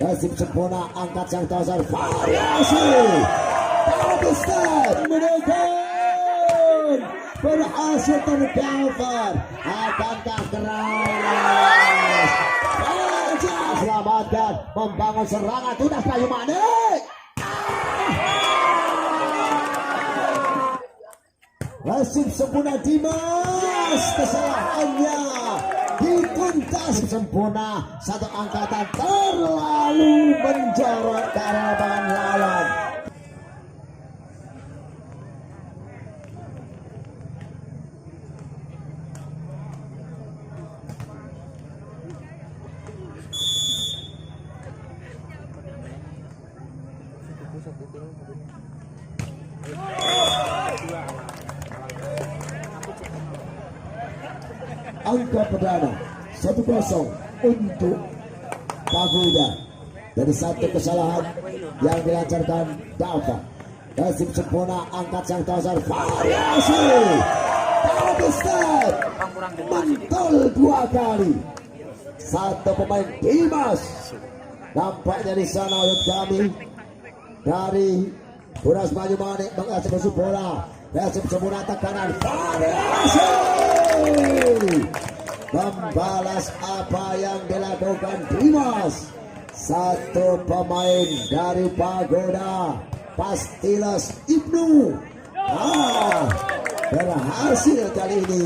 Nasib sempurna angkat sang tosar variasi double step menekan berhasil tercover. Akankah keras Raja selamatkan membangun serangan tunas Bayu Manik. Nasib sempurna Dimas, kesalahannya dituntas sempurna. Satu angkatan terlalu menjorok ke arah lapangan lawan. Angka perdana 1-0 untuk Pagoda dari satu kesalahan yang dilancarkan Dava. Nasib sempurna angkat sang tosar variasi double step mental 2 kali. Satu pemain Dimas nampaknya di sana oleh kami dari Tunas Bayu Manik mengeksekusi bola. Nasib sempurna tekanan variasi membalas apa yang dilakukan Dimas. Satu pemain dari Pagoda Pastilas Ibnu berhasil kali ini.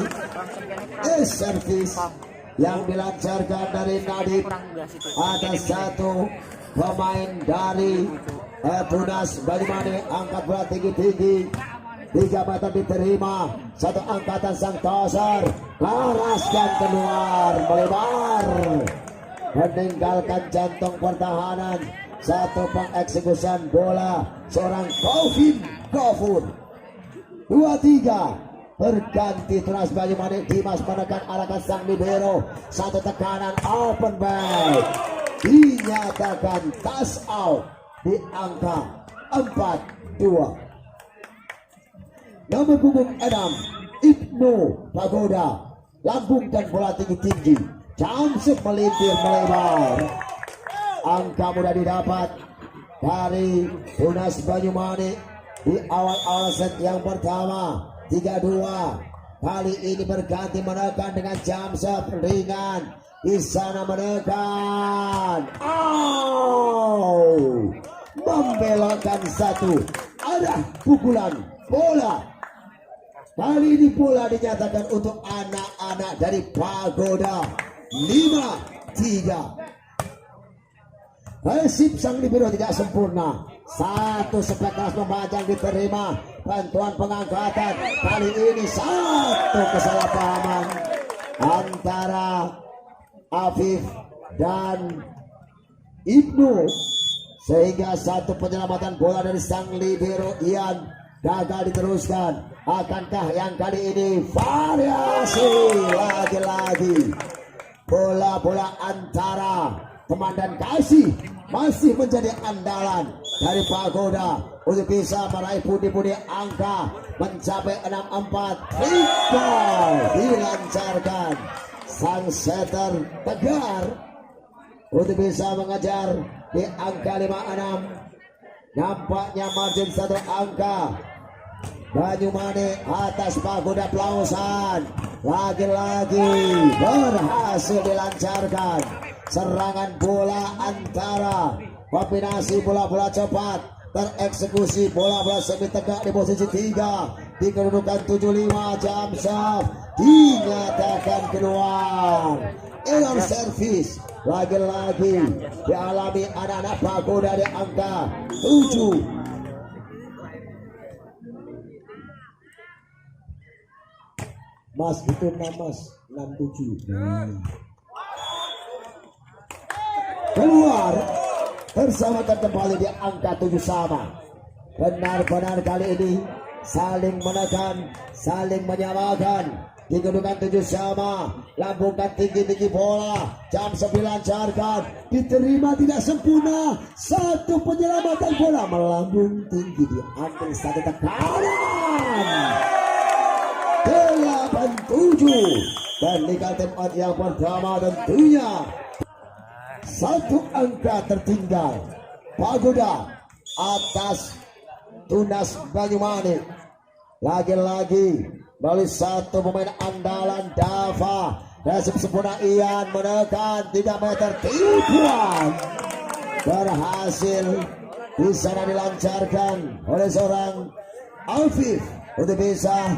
Servis yang dilancarkan dari Nadib. Ada satu pemain dari Tunas Bayu Manik angkat bola tinggi-tinggi 3 meter diterima. Satu angkatan sang tosar keras dan keluar melebar meninggalkan jantung pertahanan. Satu pengeksekusian bola seorang Taufin Gofur. 2-3 berganti. Tunas Bayu Manik Dimas menekan arahkan sang libero. Satu tekanan open back dinyatakan touch out di angka 4-2. Nomor punggung 6 Ibnu Pagoda lambungkan bola tinggi-tinggi. Jamsep melintir melebar. Angka mudah didapat dari Tunas Bayu Manik di awal-awal set yang pertama. 3-2. Kali ini berganti menekan dengan Jamsep ringan. Di sana menekan. Membelokkan satu arah pukulan bola. Kali ini bola dinyatakan untuk anak-anak dari Pagoda. 5-3. Resip sang libero tidak sempurna. Satu sepekas memajang diterima. Bantuan pengangkatan. Kali ini satu kesalahpahaman antara Afif dan Ibnu, sehingga satu penyelamatan bola dari sang libero Ian gagal diteruskan. Akankah yang kali ini variasi lagi-lagi bola-bola antara teman dan kasih masih menjadi andalan dari Pagoda untuk bisa meraih pundi-pundi angka mencapai 6-4. Triple dilancarkan sang setter Tegar untuk bisa mengejar di angka 5-6. Nampaknya margin satu angka. Bayu Manik atas Pagoda Pelausan lagi-lagi berhasil dilancarkan serangan bola antara kombinasi bola-bola cepat tereksekusi bola-bola semi tegak di posisi 3 di kedudukan 75. Jamsep dinyatakan keluar. Error service lagi-lagi dialami anak-anak Pagoda di angka 7. Mas itu Mas 67. Keluar bersamakan kembali di angka 7 sama. Benar-benar kali ini saling menekan, saling menyamakan. Di kedudukan 7 sama, lambungkan tinggi-tinggi bola. Jamsep dilancarkan, diterima tidak sempurna. Satu penyelamatan bola melambung tinggi, diambil satu tekanan. 8-7 dan legal time out yang pertama tentunya Satu angka tertinggal. Pagoda atas Tunas Banyumanik. Lagi-lagi melalui satu pemain andalan Dava. Resip sempurna Ian menekan 3 meter tipuan. Berhasil di sana dilancarkan oleh seorang Alfif untuk bisa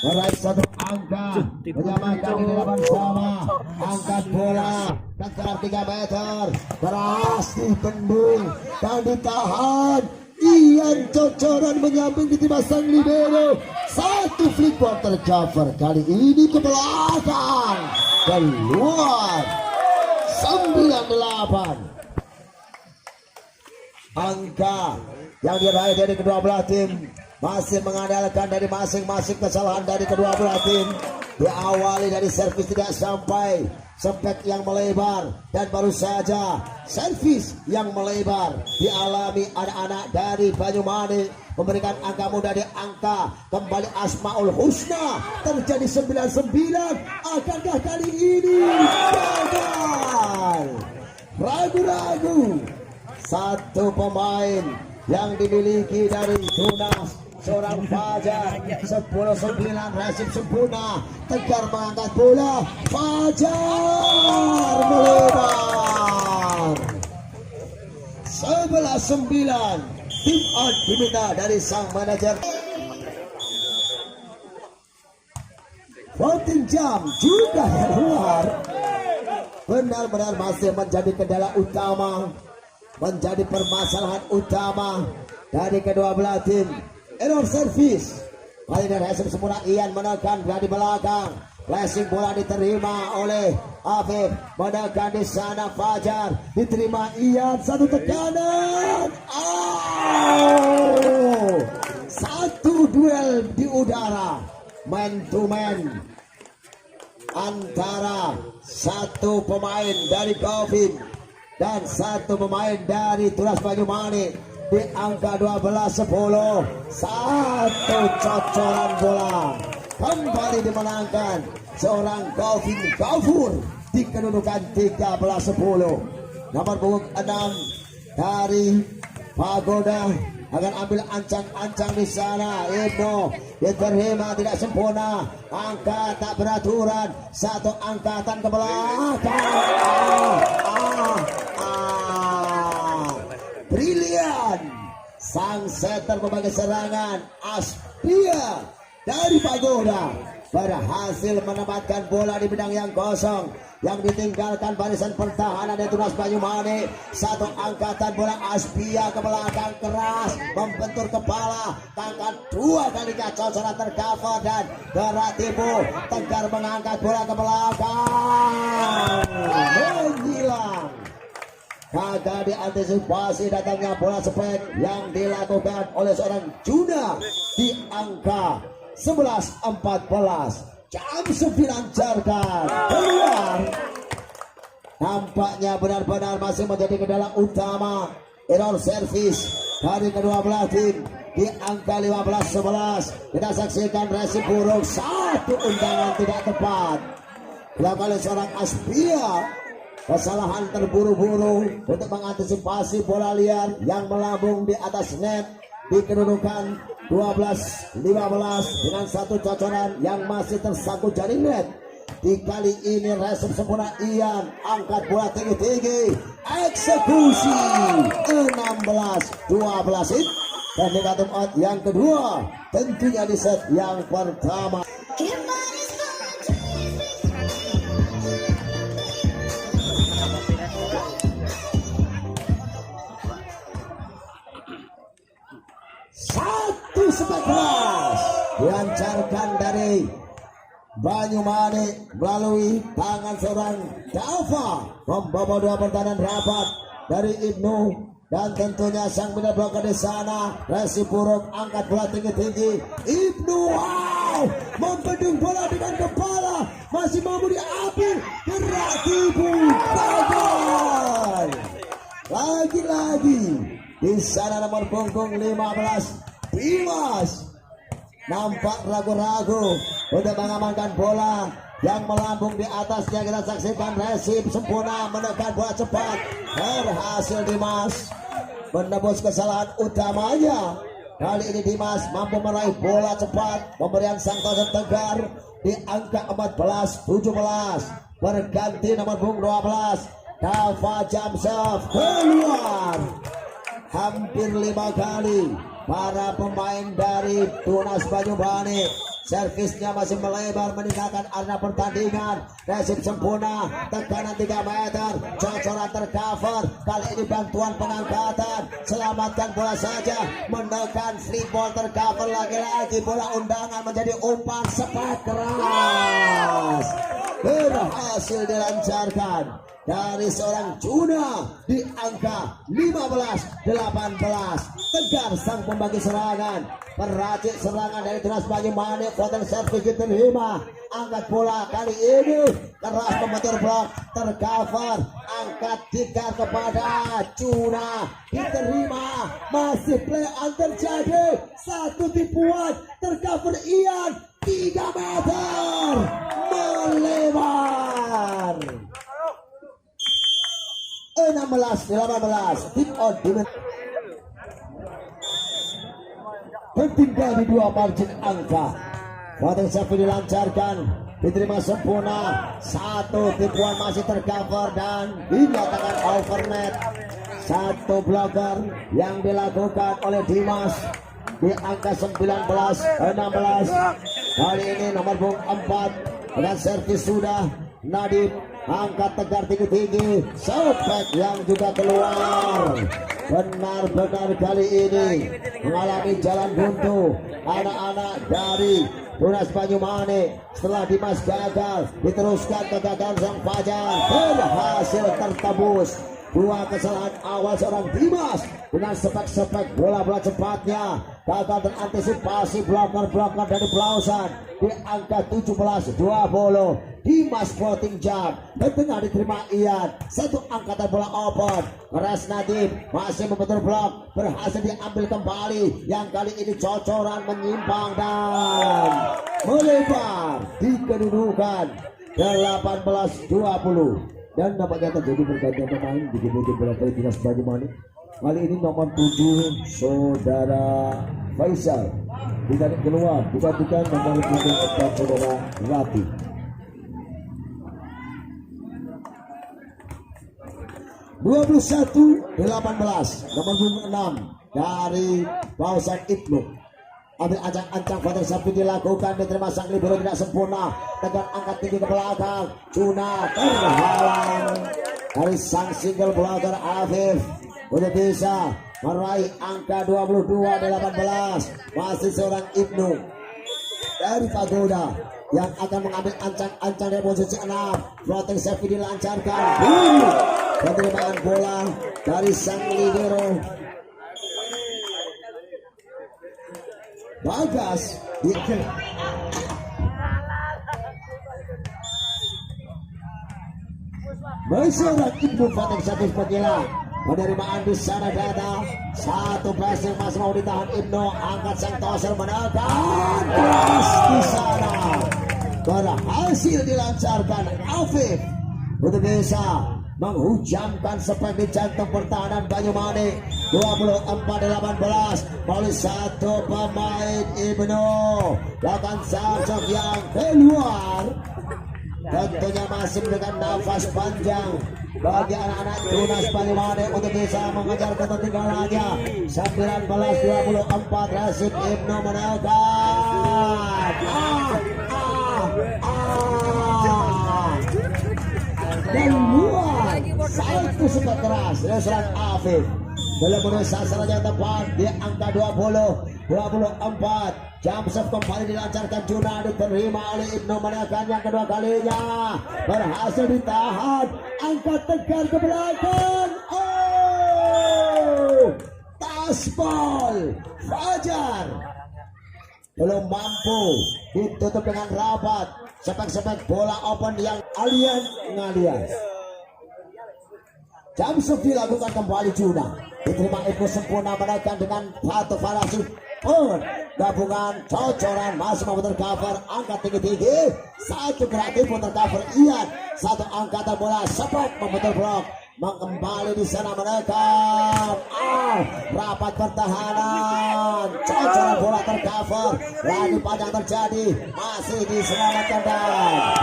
meraih satu angka, menyamakan di hadapan sama. Angkat bola tegar 3 meter, keras dibendung dan ditahan. Ian cocoran menyamping di timah sang libero. Satu flipboard tercover, kali ini ke belakang, keluar. 98 angka yang diraih dari kedua belah tim, masih mengandalkan dari masing-masing kesalahan dari kedua belah tim. Diawali dari servis tidak sampai, spek yang melebar, dan baru saja servis yang melebar dialami anak-anak dari Banyumanik, memberikan angka mudah di angka. Kembali Asmaul Husna, terjadi 99. Akankah kali ini gagal? Ragu-ragu. Satu pemain yang dimiliki dari Tunas, seorang Fajar. 10-9 resip sempurna, tegar mengangkat bola. Fajar melebar. 11-9. Tim on diminta dari sang manajer. Voting jam juga keluar. Benar-benar masih menjadi kendala utama, menjadi permasalahan utama dari kedua belah tim. Error service. Kali ini resip sempurna Ian menekan dari belakang. Flashing bola diterima oleh Afif, menekan di sana Fajar, diterima Ian, satu tekanan. Satu duel di udara, man to man, antara satu pemain dari Govin dan satu pemain dari Tunas Banyumanik. Di angka 12-10, satu cocoran bola kembali dimenangkan seorang Govin Gafur di kedudukan 13-10. Nomor punggung 6 dari Pagoda akan ambil ancang-ancang di sana. Ibnu diterima tidak sempurna, angka tak beraturan, satu angkatan ke belakang. Brilian, sang setter pemakai serangan Aspia dari Pagoda berhasil menempatkan bola di bidang yang kosong yang ditinggalkan barisan pertahanan dari Tunas Banyumanik. Satu angkatan bola Aspia ke belakang, keras membentur kepala, tangkap 2 kali cocoran tercover dan gerak tipu tegar mengangkat bola ke belakang, menghilang. Kagak diantisipasi datangnya bola spek yang dilakukan oleh seorang Juna di angka 11-14. Jam 9 jarkan keluar. Nampaknya benar-benar masih menjadi kendala utama. Error service dari kedua belah tim di angka 15-11. Kita saksikan resip buruk, satu undangan tidak tepat dilakukan oleh seorang Aspia. Kesalahan terburu-buru untuk mengantisipasi bola liar yang melambung di atas net di kedudukan 12-15 dengan satu cocoran yang masih tersangkut jaring net. Di kali ini resip sempurna Ian, angkat bola tinggi-tinggi, eksekusi 16-12 hit dan negatif out yang kedua tentunya di set yang pertama. Satu spek keras dilancarkan dari Banyumanik melalui tangan seorang Dava, membawa 2 pertahanan rapat dari Ibnu dan tentunya sang bina bloker di sana. Resip buruk, angkat bola tinggi-tinggi. Ibnu wow, membendung bola dengan kepala, masih mampu diambil, gerak tipu, gagal. Lagi-lagi di sana nomor punggung 15 Dimas nampak ragu-ragu untuk mengamankan bola. yang melambung di atasnya. Kita saksikan resip sempurna menekan bola cepat, berhasil Dimas menebus kesalahan utamanya. Kali ini Dimas mampu meraih bola cepat, pemberian sang toser tegar di angka 14-17. Berganti nomor punggung 12 Dava Jamsov keluar. Hampir 5 kali para pemain dari Tunas Banyuwangi servisnya masih melebar meninggalkan arena pertandingan. Resip sempurna, tekanan 3 meter, cocoran tercover. Kali ini bantuan pengangkatan, selamatkan bola saja, menekan free ball tercover lagi-lagi. Bola undangan menjadi umpan sepak keras, berhasil dilancarkan dari seorang Juna di angka 15-18. Tegar sang pembagi serangan, peracik serangan dari Tunas Banyuwangi. Foten servis diterima, angkat bola kali ini keras membentur blok, tercover, angkat tikar kepada Juna, diterima, masih play on terjadi, satu tipuan, tercover Ian, 3 meter melebar. 16-18 tip on bertinggal di 2 margin angka. Foten servis dilancarkan, diterima sempurna, satu tipuan masih tercover dan dinyatakan overnet. Satu blocker yang dilakukan oleh Dimas di angka 19-16. Kali ini nomor punggung 4 dengan servis sudah Nadib, angkat tegar tinggi-tinggi, sobek yang juga keluar. Benar-benar kali ini mengalami jalan buntu anak-anak dari Tunas Banyuwangi. Setelah Dimas gagal, diteruskan kegagalan sang Fajar, berhasil tertebus. 2 kesalahan awal seorang Dimas dengan sepek-sepek bola-bola cepatnya, gagal terantisipasi blocker-blocker dari Blausan di angka 17-20. Dimas floating jump, di tengah diterima Ian, satu angkatan bola open, keras Nadib masih membentur blok, berhasil diambil kembali, yang kali ini cocoran menyimpang dan melebar di kedudukan 18-20. Dan nampaknya terjadi pergantian pemain di kemudian bola dari Tunas Banyuwangi. Kali ini nomor 7 saudara Faisal ditarik keluar, digantikan nomor 4 saudara Rati. 21-18 nomor 6 dari Pausan Ibnu. Ambil ancang-ancang Foten servis dilakukan, diterima sang libero tidak sempurna, tegar angkat tinggi ke belakang, Juna terhalang dari sang single blocker Afif untuk bisa meraih angka 22-18. Masih seorang Ibnu dari Pagoda yang akan mengambil ancang-ancang dari posisi 6. Floating servis dilancarkan, penerimaan bola dari sang libero Bagas. Seorang Ibnu Foten servis pengilang, penerimaan di sana data, satu berhasil masih mau ditahan Ibnu, angkat sang toser menekan keras di sana, berhasil dilancarkan Afif untuk bisa menghujamkan sepek di jantung pertahanan Banyuwangi. 24-18 melalui satu pemain Ibnu, lakukan Samsung yang keluar. Tentunya masih dengan nafas panjang bagi anak-anak Tunas Banyuwangi untuk bisa mengejar ketertinggalannya. 19-24 Rasid Ibnu menekan dan luar satu suka keras dari seorang Afif. Belum menuju sasaran yang tepat di angka 20-24. Jamsov kembali dilancarkan, Juna diterima oleh Ibnu, menekan yang kedua kalinya, berhasil ditahan, angkat tegar ke belakang. Taspol Fajar belum mampu ditutup dengan rapat. Sepek-sepek bola open yang alien ngalias. Jamsov dilakukan kembali, Juna diterima Ibnu sempurna, menekan dengan satu variasi gabungan cocoran masih mampu tercover, angkat tinggi-tinggi, satu kreatif pun tercover Ian, satu angkatan bola cepat mampu terblok, kembali di sana menekan, rapat pertahanan, cocoran bola tercover, lagi panjang terjadi, masih diselamatkan dan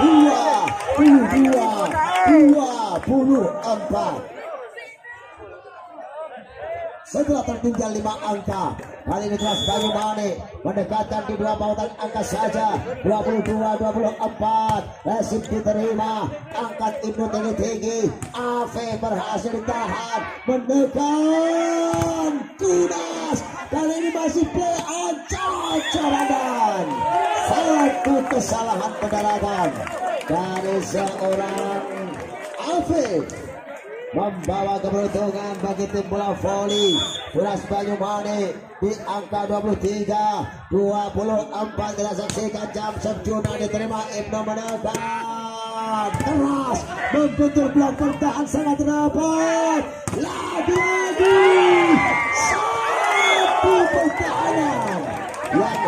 22-24. Setelah tertinggal 5 angka, kali ini Tunas Banyumane mendekatkan di 2 pautan angka saja, 22-24. Resip diterima, angkat Ibnu tinggi-tinggi, AV berhasil ditahan, menekan Tunas. Kali ini masih play on, cocoran, satu kesalahan pendaratan dari seorang AV membawa keberuntungan bagi tim bola voli Tunas Banyumane di angka 23-24. Kita saksikan jam Juna diterima, Ibnu menekan keras, membentur blok bertahan sangat rapat, lagi-lagi satu pertahanan yang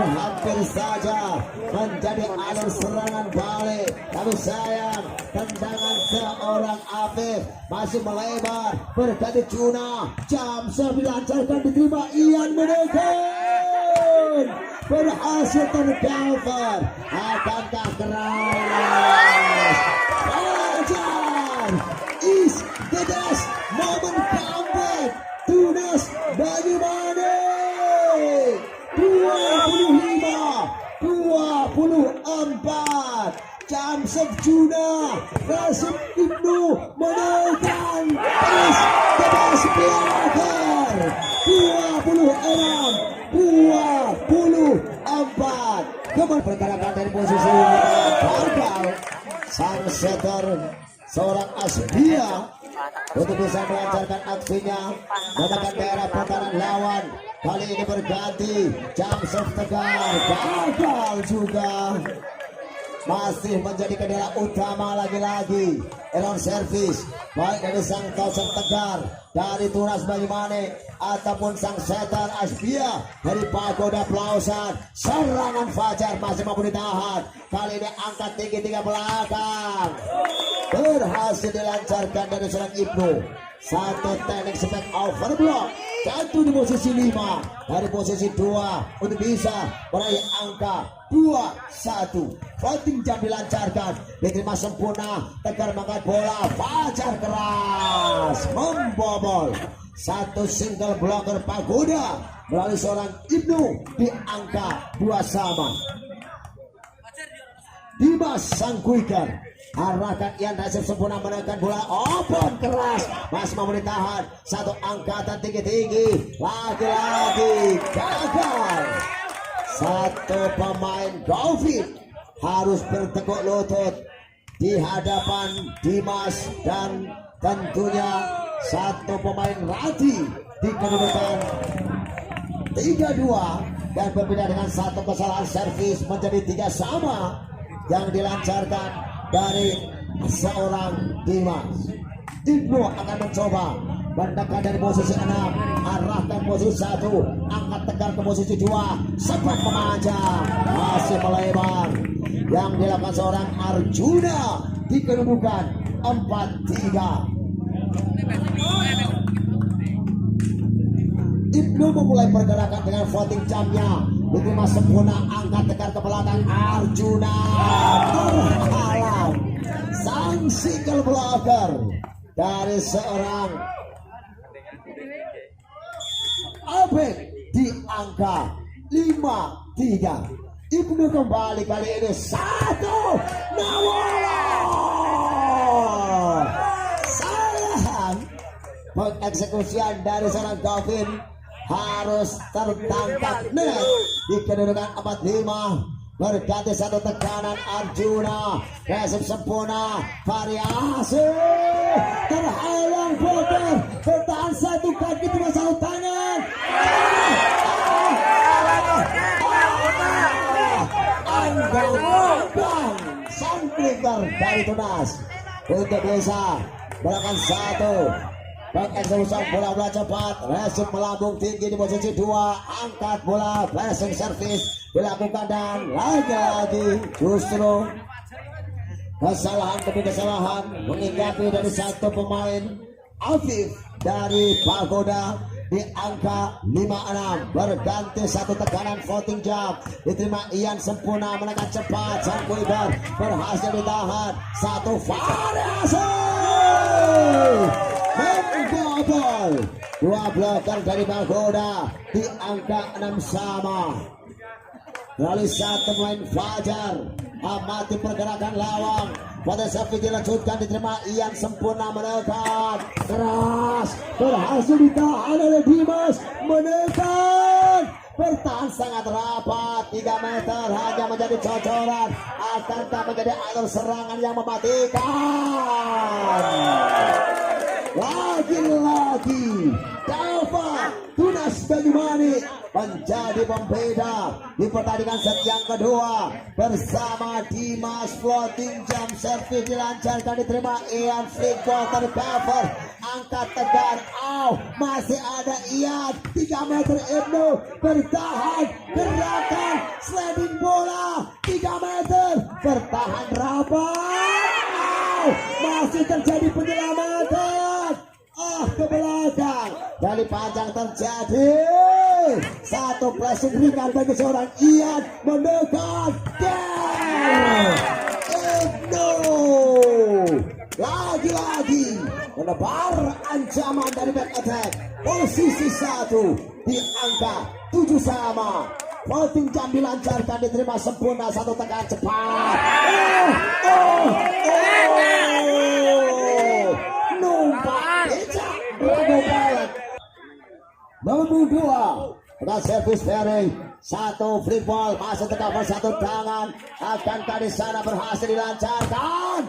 hampir saja menjadi alur serangan balik, tapi sayang tendangan seorang Afif masih melebar berganti Juna, jam dilancarkan diterima, Ian menekan, berhasil tercover, akankah keras? Fajar is the best moment comeback Tunas Banyumane 25-24. Jamsef Juna, Rasim Ibnu menekan terus tebas belakang 26-24. Kembali pergerakan dari posisi gagal sang setter seorang Asbia untuk bisa melancarkan aksinya menekan daerah pertahanan lawan. Kali ini berganti Jamsef Tegar, gagal juga, masih menjadi kendala utama lagi-lagi. Error service baik dari sang Kauser Tegar dari Tunas Banyumane ataupun sang setter Asbia dari Pagoda Plausan. Serangan Fajar masih mampu ditahan, kali ini angkat tinggi 3 belakang, berhasil dilancarkan dari seorang Ibnu. Satu teknik spek overblock, jatuh di posisi 5 dari posisi 2 untuk bisa meraih angka 2-1. Floating jam dilancarkan, diterima sempurna, Tegar mengangkat bola, Fajar keras membobol. Satu single blocker Pagoda melalui seorang Ibnu di angka 2 sama. Dimas Sangkuikan arahkan Ian Nasib sempurna menekan bola, open keras, masih mampu ditahan, satu angkatan tinggi-tinggi, lagi-lagi gagal. Satu pemain David harus bertekuk lutut di hadapan Dimas, dan tentunya satu pemain Rati di kedudukan 3-2, dan berbeda dengan satu kesalahan servis menjadi 3 sama yang dilancarkan dari seorang Dimas. Ibnu akan mencoba mendekat dari posisi 6, arahkan posisi 1, angkat Tegar ke posisi 2, sempat memanjang, masih melebar, yang dilakukan seorang Arjuna di kedudukan 4-3. Ibnu memulai pergerakan dengan floating jamnya, diterima sempurna, angkat Tegar ke belakang, Arjuna terhalang. Sang single blocker dari seorang Abed di angka 5-3. Ibnu kembali, kali ini satu Nawala. Sayang pengeksekusian dari seorang Gavin harus tertangkap net di kedudukan 4-5. Berganti satu tekanan Arjuna, resip sempurna, variasi terhalang Bogor, bertahan satu kaki, cuma satu tangan, anggang sang trigger dari Tunas untuk bisa melakukan satu Pengeksekusian bola cepat, resip melambung tinggi di posisi 2, angkat bola, flashing service dilakukan dan lagi-lagi justru kesalahan demi kesalahan mengingati dari satu pemain. Afif dari Pagoda di angka 56 berganti satu tekanan floating jump diterima Ian sempurna menekan cepat sang Kuiber berhasil ditahan satu variasi menggobol dua bloker dari Pagoda di angka 6 sama. Lalu satu pemain Fajar amati pergerakan lawang pada saat dilanjutkan diterima Ian sempurna menekan keras berhasil ditahan oleh Dimas menekan bertahan sangat rapat 3 meter hanya menjadi cocoran akankah menjadi alur serangan yang mematikan. Lagi-lagi Dava Tunas Banyumani menjadi pembeda di pertandingan set yang kedua bersama Dimas. Floating jump service dilancarkan diterima Ian, flick ball tercover angkat tegar masih ada Ian 3 meter Ibnu bertahan gerakan sliding bola 3 meter bertahan rapat masih terjadi penyelamatan ke belakang dari panjang terjadi satu pressing ringan bagi seorang Ian menekan Ibnu lagi-lagi menebar ancaman dari back attack posisi 1 di angka 7 sama. Floating jump dilancarkan diterima sempurna satu tekan cepat numpak becak Bravo Pilot nomor 2 dengan servis Ferry satu free ball masuk tercover satu tangan akankah di sana berhasil dilancarkan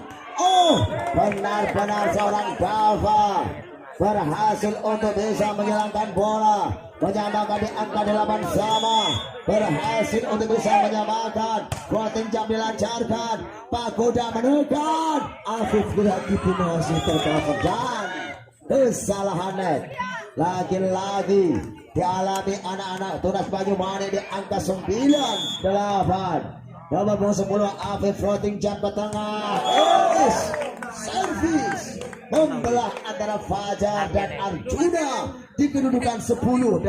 benar-benar seorang Dava berhasil untuk bisa menghilangkan bola menyamakan di angka 8 sama berhasil untuk bisa menyamakan floating jump dilancarkan Pagoda menekan Afif lagi-lagi masih tercover dan kesalahan net lagi-lagi dialami anak-anak Tunas Banyumani di angka 9-8 nomor 10 Afif floating jump ke tengah service membelah antara Fajar dan Arjuna di kedudukan 10-8.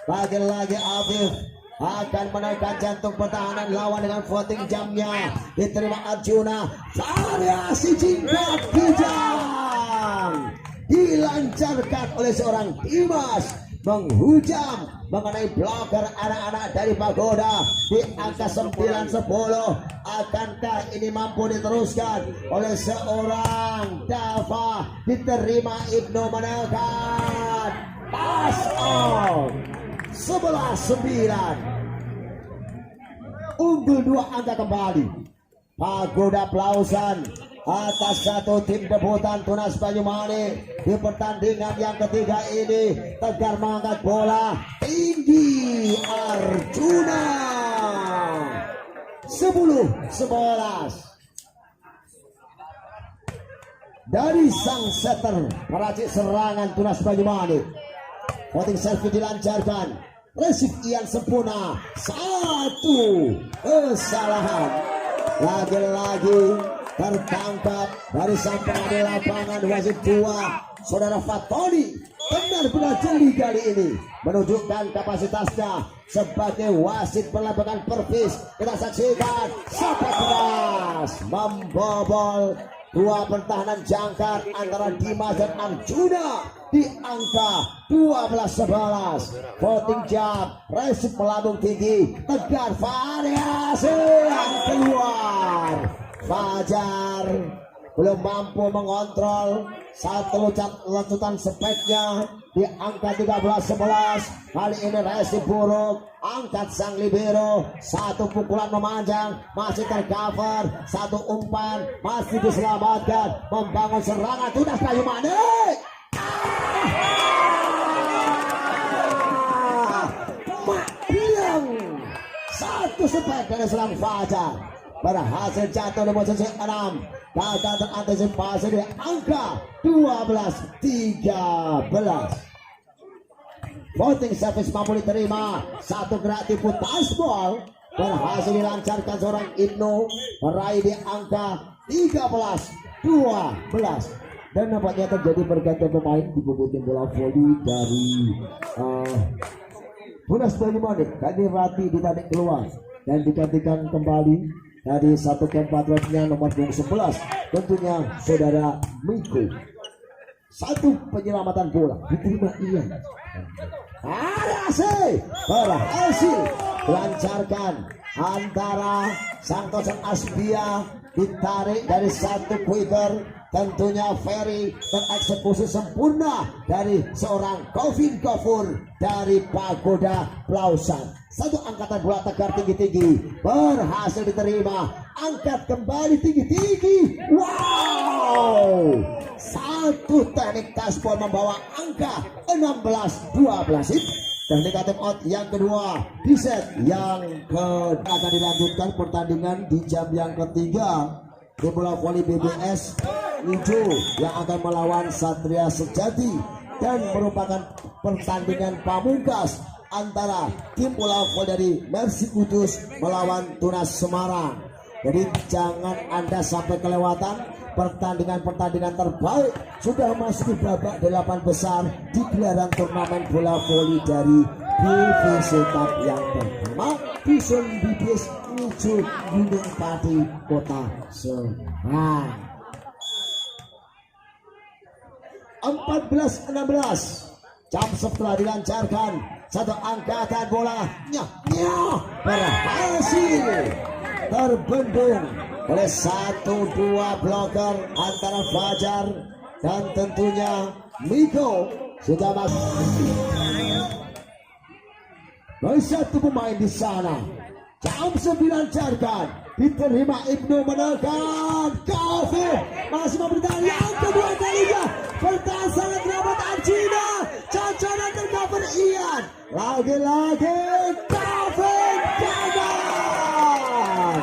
Lagi-lagi Afif akan menaikkan jantung pertahanan lawan dengan floating jumpnya diterima Arjuna variasi jingkat bijang dilancarkan oleh seorang Dimas menghujam mengenai blocker anak-anak dari Pagoda di angka 9-10. Akankah ini mampu diteruskan oleh seorang Dava diterima Ibnu menekan pass out 11-9 unggul 2 angka kembali Pagoda Plausan atas satu tim debutan Tunas Banyumani di pertandingan yang ketiga ini. Tegar mengangkat bola tinggi Arjuna 10-11 dari sang setter peracik serangan Tunas Banyumani. Voting service dilancarkan resip Ian sempurna satu kesalahan lagi-lagi tertangkap dari sang pengambil lapangan wasit 2 saudara Fatoni benar-benar jeli kali ini menunjukkan kapasitasnya sebagai wasit berlapangan pervis. Kita saksikan sampai keras membobol 2 pertahanan jangkar antara Dimas dan Arjuna di angka 12-11. Voting jump resip melambung tinggi tegar variasi yang keluar. Fajar belum mampu mengontrol satu lanjutan speknya di angka 13-11. Kali ini resip buruk angkat sang libero satu pukulan memanjang masih tercover satu umpan masih diselamatkan membangun serangan Tunas Banyumani. Bilang satu spek dari selang Fajar berhasil jatuh di posisi 6. gagal terantisipasi di angka 12-13. Voting service mampu diterima, satu gerak tipu tasbol berhasil dilancarkan seorang Ibnu meraih di angka 13-12. Dan nampaknya terjadi pergantian pemain di pembuatan bola voli dari Tunas Banyumanik. Kali Rati ditarik keluar dan digantikan kembali dari satu kompatriotnya nomor 11, tentunya saudara Miko. Satu penyelamatan bola diterima Ian. Berhasil melancarkan antara Santosan Asbia, ditarik dari satu quicker, tentunya Ferry, tereksekusi sempurna dari seorang Kevin Gofur dari Pagoda Plausan. Satu angkatan bola tegar tinggi-tinggi berhasil diterima, angkat kembali tinggi-tinggi. Wow, satu teknik taspol membawa angka 16-12. Teknik time out yang kedua di set yang akan dilanjutkan pertandingan di jam yang ketiga. Tim bola voli BBS Ijo yang akan melawan Satria Sejati dan merupakan pertandingan pamungkas antara tim bola voli dari Mercy Kudus melawan Tunas Semarang. Jadi jangan Anda sampai kelewatan pertandingan-pertandingan terbaik sudah masuk di babak 8 besar di gelaran turnamen bola voli dari BVC Cup yang pertama di Zone Bibis Ijo Gunung Pati Kota Serang. 14-16 jam setelah dilancarkan satu angkatan bola berhasil terbendung oleh 1-2 bloker antara Fajar dan tentunya Miko. Sudah masuk dari satu pemain di sana. Jam 9 dilancarkan, diterima Ibnu menekan Kafir, masih memberikan yang kedua kalinya. Bertahan sangat rapat Arjina, cacaran tercover Ian, lagi-lagi Kafir gagal.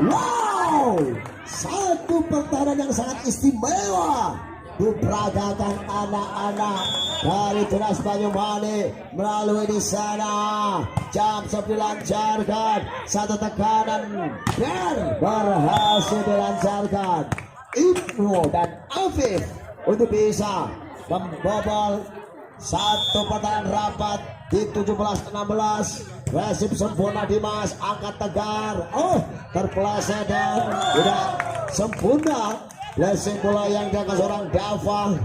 Wow, satu pertahanan yang sangat istimewa diperagakan anak-anak dari Tunas Banyumanik melalui di sana. Jam 9 dilancarkan, satu tekanan dan berhasil dilancarkan Ibnu dan Afif untuk bisa membobol satu pertahanan rapat di 17-16. Resip sempurna Dimas, angkat tegar, terpeleset dan tidak sempurna. Blessing bola yang diangkat seorang Dava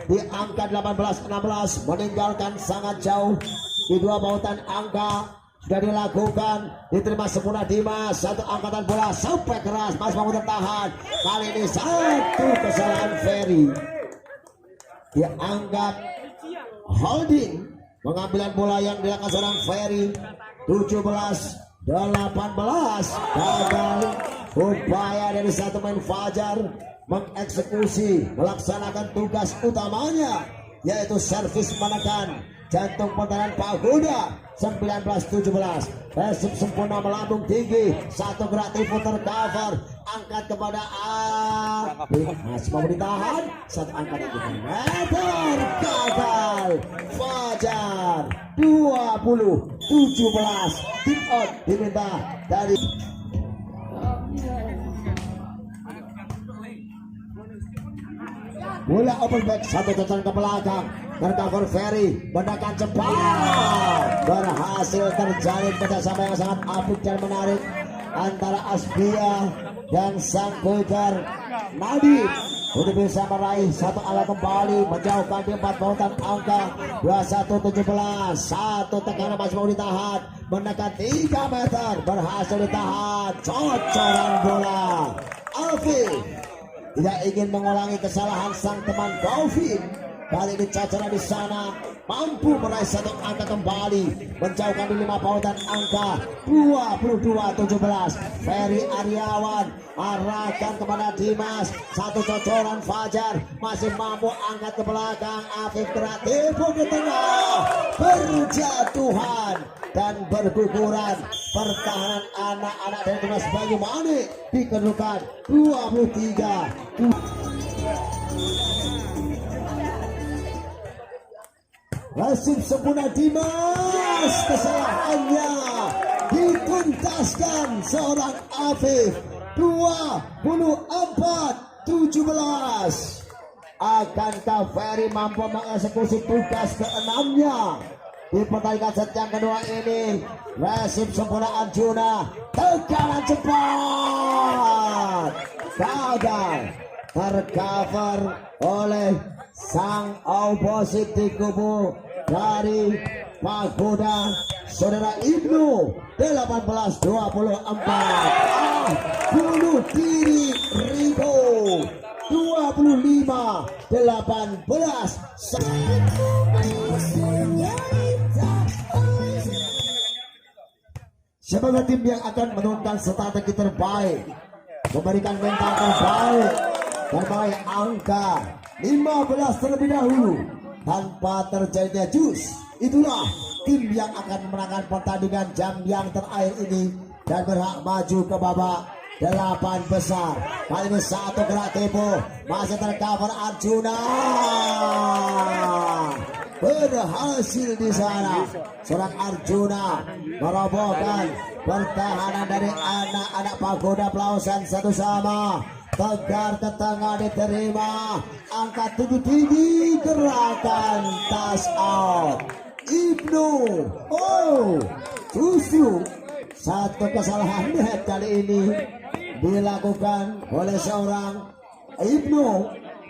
di angka 18-16 meninggalkan sangat jauh di dua bautan angka. Sudah dilakukan, diterima sempurna Dimas, satu angkatan bola sampai keras, masih mampu tertahan. Kali ini satu kesalahan Ferry, dianggap holding, pengambilan bola yang dilakukan seorang Ferry. 17-18 gagal upaya dari satu main Fajar mengeksekusi, melaksanakan tugas utamanya, yaitu servis menekan jantung pertahanan Pagoda. 19-17 resip sempurna melambung tinggi, satu gerak tipu tercover, angkat kepada masih mau ditahan, satu angkat meter gagal. Fajar 20-17 tip out diminta dari bola open back, satu tendangan ke belakang, tercover Ferry, menekan cepat, berhasil terjalin kerjasama yang sangat apik dan menarik antara Asbia dan sang quicker Nadib untuk bisa meraih satu ala kembali, menjauhkan di 4 bautan angka. 21-17, satu tekanan masih mau ditahan, menekan 3 meter, berhasil ditahan, cocoran bola. Alfi tidak ingin mengulangi kesalahan sang teman Taufik, Kali ini Cacana di sana mampu meraih satu angka kembali, menjauhkan di 5 poin dan angka 22-17. Ferry Aryawan arahkan kepada Dimas, satu cocoran Fajar masih mampu angkat ke belakang. Afif gerak tipu ke tengah, berjatuhan dan berguguran. Pertahanan anak-anak dari Timnas Banyumanik dikedudukan 23. Nasib sempurna Dimas, kesalahannya dituntaskan seorang Afif. 24-17. Akankah Ferry mampu mengeksekusi tugas keenamnya di pertandingan set yang kedua ini? Nasib sempurna Arjuna, tekanan cepat, gagal tercover oleh sang oposit di kubu dari Pagoda saudara Ibnu. 18-24. Bunuh diri Rico 25-18. Sebagai tim yang akan menurunkan strategi terbaik, memberikan mental terbaik, bermain angka 15 terlebih dahulu tanpa terjadinya jus, itulah tim yang akan memenangkan pertandingan jam yang terakhir ini dan berhak maju ke babak 8 besar. Kali ini satu gerak tempo masih tercover Arjuna, berhasil di sana seorang Arjuna merobohkan pertahanan dari anak-anak Pagoda Pelausan satu sama. Tegar ke tengah diterima, angkat tinggi-tinggi, gerakan touch out. Ibnu, justru satu kesalahan kali ini dilakukan oleh seorang Ibnu,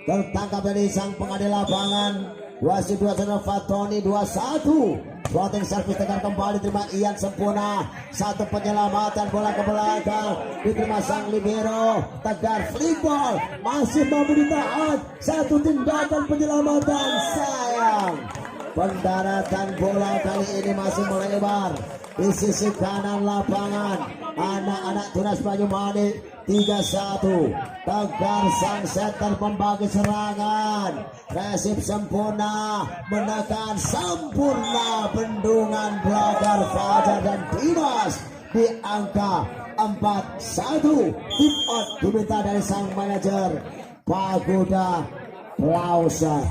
tertangkap dari sang pengadil lapangan. Wasit 2-1 Fatoni 21. Floating service tegar kembali terima Ian sempurna. Satu penyelamatan bola ke belakang diterima sang libero. Tegar flip ball masih mampu ditahan. Satu tindakan penyelamatan, sayang. Pendaratan bola kali ini masih melebar di sisi kanan lapangan. Anak-anak Tunas Banyumanik 3-1. Tegar sang setter pembagi serangan. Resip sempurna, menekan sempurna bendungan belakang Fajar dan Dimas di angka 4-1. Tip out diminta dari sang manajer Pagoda Pelausan.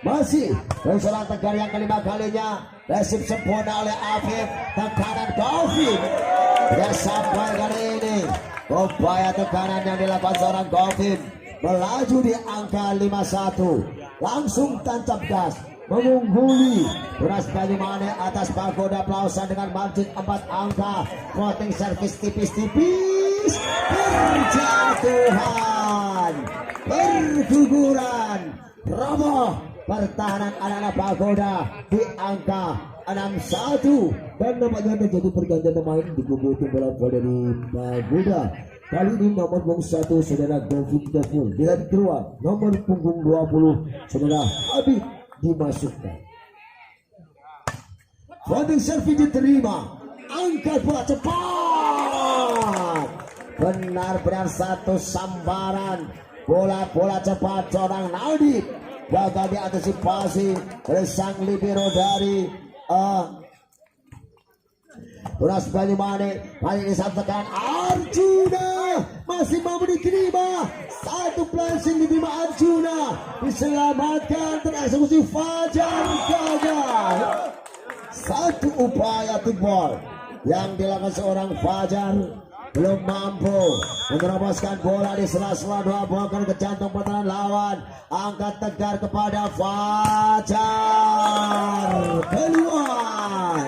Masih seorang Tegar yang kelima kalinya. Resip sempurna oleh Afif, tekanan Govin. Dia sampai kali ini. Upaya tekanan yang dilakukan seorang Govin melaju di angka 51. Langsung tancap gas mengungguli Tunas Banyumanik atas Pagoda Pelausan dengan margin 4 angka. Floating service tipis-tipis, berjatuhan, berguguran, roboh pertahanan anak-anak Pagoda di angka 61. Dan nampaknya terjadi pergantian pemain di kubu tim bola voli dari Pagoda. Kali ini nomor punggung 1 saudara Govin Devul, di leg kedua nomor punggung 20 saudara Habib dimasukkan. Floating service diterima, angkat bola cepat. Benar-benar satu sambaran bola-bola cepat seorang Nadib gagal diantisipasi oleh sang libero dari Tunas Banyumanik. Kali ini sampaikan Arjuna masih mampu diterima. Satu placing diterima Arjuna, diselamatkan, tereksekusi Fajar, gagal. Satu upaya tibol yang dilakukan seorang Fajar belum mampu meneroboskan bola di sela-sela dua bola ke jantung pertahanan lawan. Angkat Tegar kepada Fajar, keluar.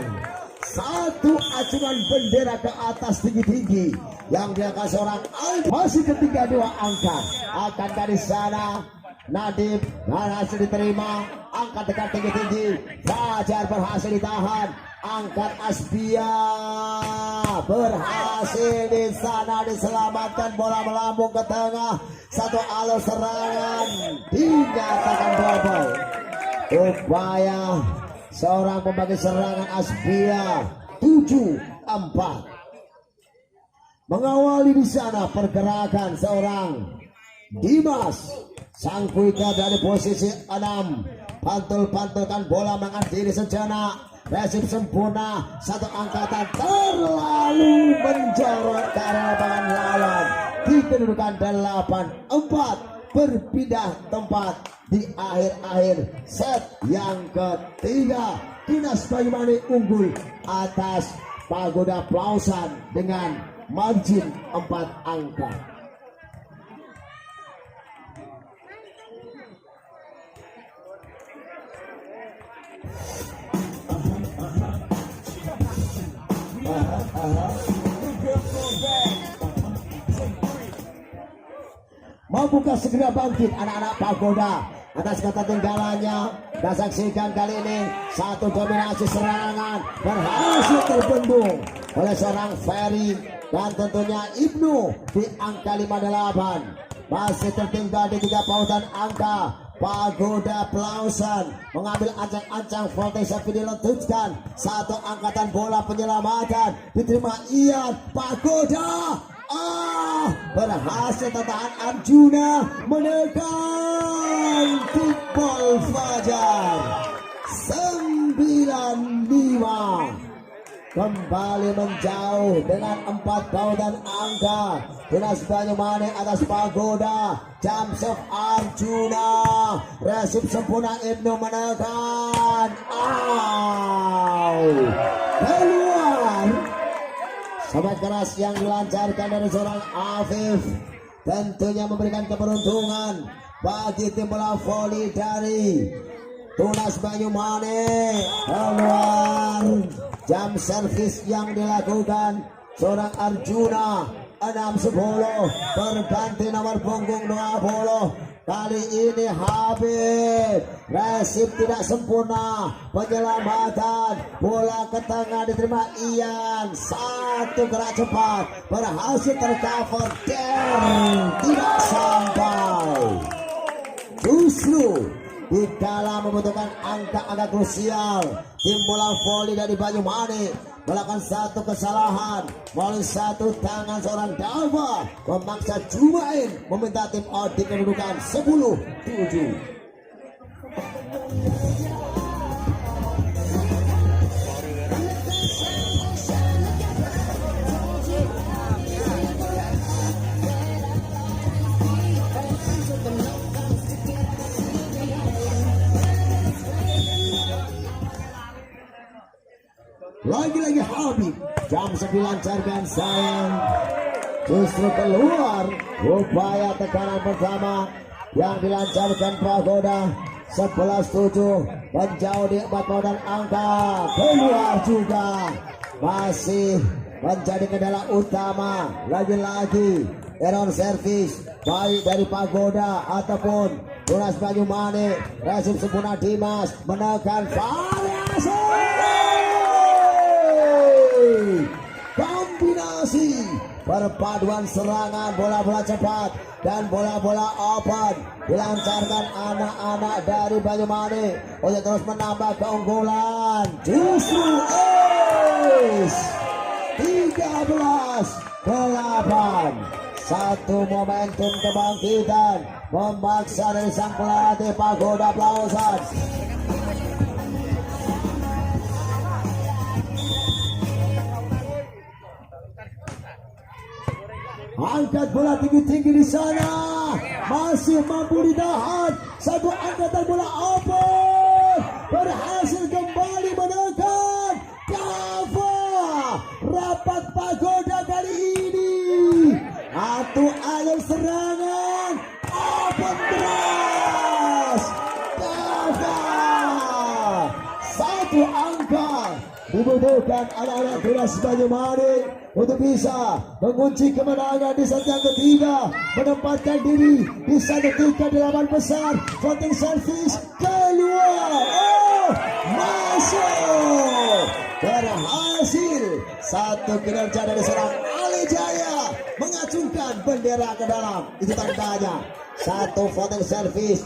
Satu acuan bendera ke atas tinggi-tinggi yang diangkat seorang Aldi. Masih ketiga dua angka akan dari sana Nadib berhasil diterima, angkat dekat tinggi-tinggi, Fajar berhasil ditahan, angkat Asbia berhasil di sana diselamatkan, bola melambung ke tengah, satu alur serangan dinyatakan double. Upaya seorang pembagi serangan Asbia 7-4. Mengawali di sana pergerakan seorang Dimas sang kuika dari posisi 6, pantul-pantulkan bola mengakhiri sejenak, resip sempurna, satu angkatan terlalu menjorok ke arah lapangan lawan di kedudukan 8-4, berpindah tempat di akhir-akhir set yang ketiga. Dinas Banyumanik unggul atas Pagoda Plausan dengan margin 4 angka. Mampukah segera bangkit anak-anak Pagoda atas ketertinggalannya? Dan saksikan kali ini satu dominasi serangan berhasil terbendung oleh seorang Ferry dan tentunya Ibnu di angka 58. Masih tertinggal di 3 pautan angka. Pagoda Plausan mengambil ancang-ancang voltage tapi diletuskan, satu angkatan bola penyelamatan diterima Ian. Pagoda berhasil tertahan, Arjuna menekan kickball Fajar 9-5, kembali menjauh dengan 4 pautan angka. Dinas Banyumanik atas Pagoda, jump serve Arjuna, resip sempurna Ibnu menekan, keluar. Sangat keras yang dilancarkan dari seorang Afif, tentunya memberikan keberuntungan bagi tim bola voli dari Tunas Banyumanik. Keluar, jam servis yang dilakukan seorang Arjuna 6-10, berganti nomor punggung 20. Kali ini Habib, resip tidak sempurna, penyelamatan, bola ke tengah diterima Ian, satu gerak cepat berhasil tercover dan tidak sampai. Justru di dalam membutuhkan angka-angka krusial, tim bola voli dari Banyumanik melakukan satu kesalahan melalui satu tangan seorang Dava memaksa Jumain meminta tim out di kedudukan 10-7. Lagi-lagi Habib, jam 9 dilancarkan sayang, justru keluar. Upaya tekanan pertama yang dilancarkan Pagoda 11-7, menjauh di 4 pautan angka, keluar juga, masih menjadi kendala utama. Lagi-lagi error service baik dari Pagoda ataupun Tunas Banyumanik. Resip sempurna Dimas menekan variasi, kombinasi perpaduan serangan bola-bola cepat dan bola-bola open dilancarkan anak-anak dari Banyumanik untuk terus menambah keunggulan. Justru ace 13-8, satu momentum kebangkitan memaksa dari sang pelatih Pagoda Plausan. Angkat bola tinggi-tinggi di sana, masih mampu ditahan, satu angkatan bola open berhasil kembali menekan Dava. Rapat Pagoda kali ini, satu alur serangan open deras Dava, satu angka dibutuhkan anak-anak Tunas Banyumanik untuk bisa mengunci kemenangan di set yang ketiga, menempatkan diri di satu tingkat 8 besar. Floating service keluar, masuk, berhasil. Satu kinerja dari seorang Ali Jaya mengacungkan bendera ke dalam. Itu tandanya satu floating service.